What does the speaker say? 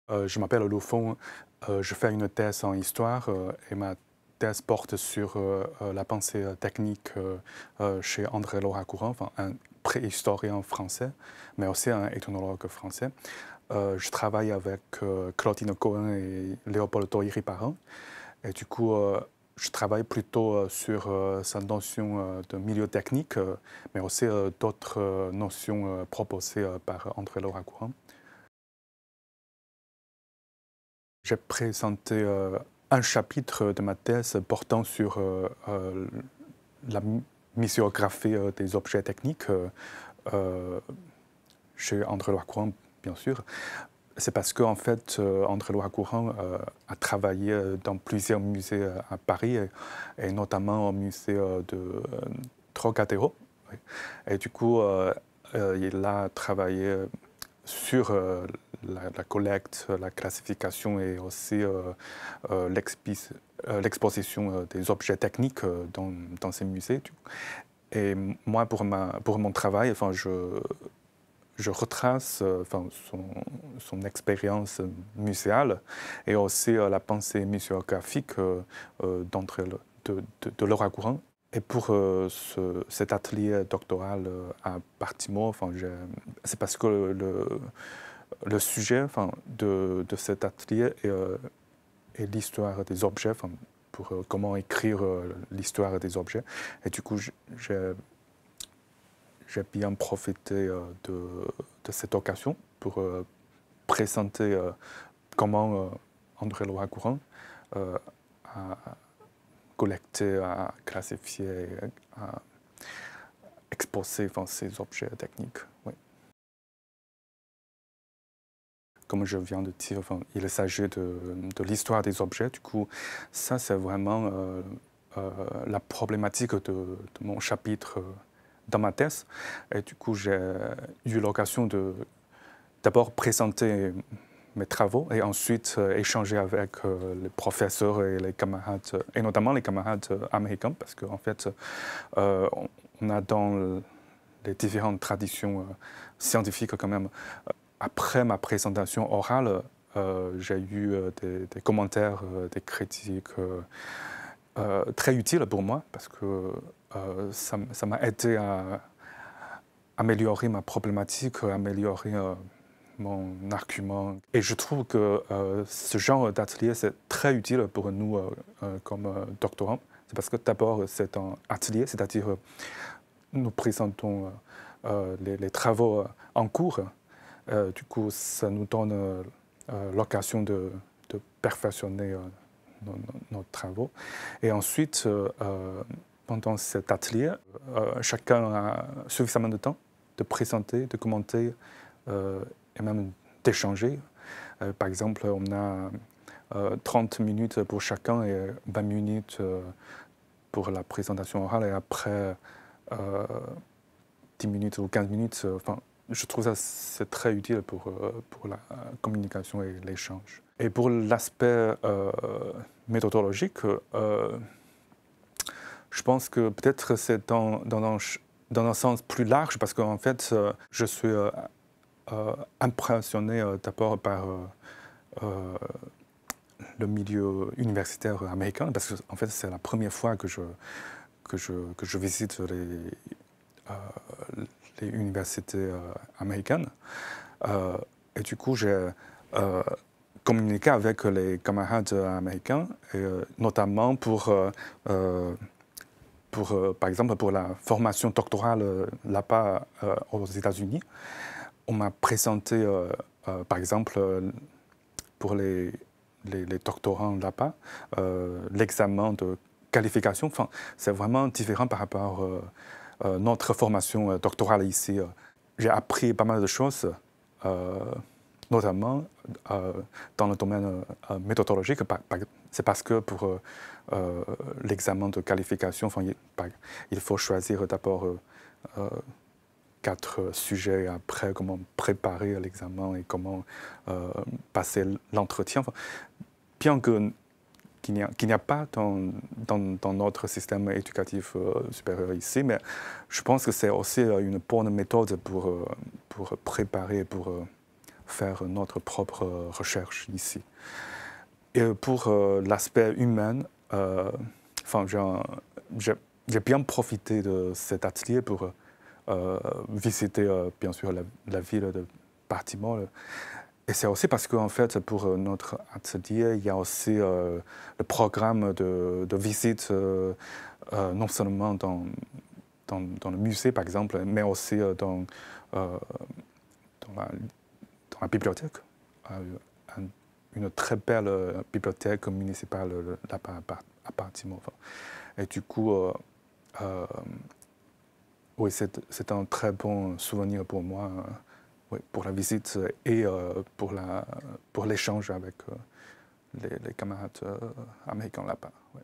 Je m'appelle Lofon, je fais une thèse en histoire et ma thèse porte sur la pensée technique chez André Lohas-Courant, enfin, un préhistorien français, mais aussi un ethnologue français. Je travaille avec Claudine Cohen et Léopoldo Iribarren. Et du coup, je travaille plutôt sur sa notion de milieu technique, mais aussi d'autres notions proposées par André Lohas-Courant. J'ai présenté un chapitre de ma thèse portant sur la muséographie des objets techniques chez André Lohas-Courant, bien sûr. C'est parce qu'en fait, André Lohas-Courant a travaillé dans plusieurs musées à Paris, et notamment au musée de Trocadéro. Oui. Et du coup, il a travaillé sur la collecte, la classification et aussi l'exposition des objets techniques dans ces musées. Et moi, pour mon travail, enfin, je retrace enfin, son expérience muséale et aussi la pensée muséographique de Lohas-Courant. Et pour cet atelier doctoral à Partimo, enfin, c'est parce que le sujet enfin, de cet atelier est l'histoire des objets, enfin, pour comment écrire l'histoire des objets. Et du coup, j'ai bien profité de cette occasion pour présenter comment André Lohas-Courant a collecté, a classifié, a exposé enfin, ces objets techniques. Oui. Comme je viens de dire, enfin, il s'agit de l'histoire des objets. Du coup, ça, c'est vraiment la problématique de mon chapitre dans ma thèse. Et du coup, j'ai eu l'occasion de d'abord présenter mes travaux et ensuite échanger avec les professeurs et les camarades, et notamment les camarades américains, parce qu'en fait, on a dans les différentes traditions scientifiques quand même. Après ma présentation orale, j'ai eu des commentaires, des critiques très utiles pour moi, parce que ça m'a aidé à améliorer ma problématique, améliorer mon argument. Et je trouve que ce genre d'atelier, c'est très utile pour nous comme doctorants. C'est parce que d'abord, c'est un atelier, c'est-à-dire nous présentons les travaux en cours. Du coup, ça nous donne l'occasion de perfectionner nos travaux. Et ensuite, pendant cet atelier, chacun a suffisamment de temps de présenter, de commenter et même d'échanger. Par exemple, on a 30 minutes pour chacun et 20 minutes pour la présentation orale et après 10 minutes ou 15 minutes. Enfin, je trouve ça c'est très utile pour la communication et l'échange. Et pour l'aspect méthodologique, je pense que peut-être c'est dans un sens plus large parce qu'en fait, je suis impressionné d'abord par le milieu universitaire américain parce que en fait, c'est la première fois que je visite les universités américaines. Et du coup, j'ai communiqué avec les camarades américains, et, notamment par exemple, pour la formation doctorale là-bas aux États-Unis. On m'a présenté, par exemple, pour les doctorants là-bas, l'examen de qualification. Enfin, c'est vraiment différent par rapport à notre formation doctorale ici. J'ai appris pas mal de choses, notamment dans le domaine méthodologique. C'est parce que pour l'examen de qualification, enfin, il faut choisir d'abord 4 sujets, et après comment préparer l'examen et comment passer l'entretien. Enfin, bien qu'il n'y a pas dans notre système éducatif supérieur ici, mais je pense que c'est aussi une bonne méthode pour préparer, pour faire notre propre recherche ici. Et pour l'aspect humain, enfin, j'ai bien profité de cet atelier pour visiter bien sûr la ville de Baltimore. Et c'est aussi parce qu'en fait, pour notre atelier, il y a aussi le programme de visite, non seulement dans le musée, par exemple, mais aussi dans la bibliothèque. Une très belle bibliothèque municipale là-bas à Baltimore. Et du coup, oui, c'est un très bon souvenir pour moi, oui, pour la visite et pour l'échange avec les camarades américains là-bas. Ouais.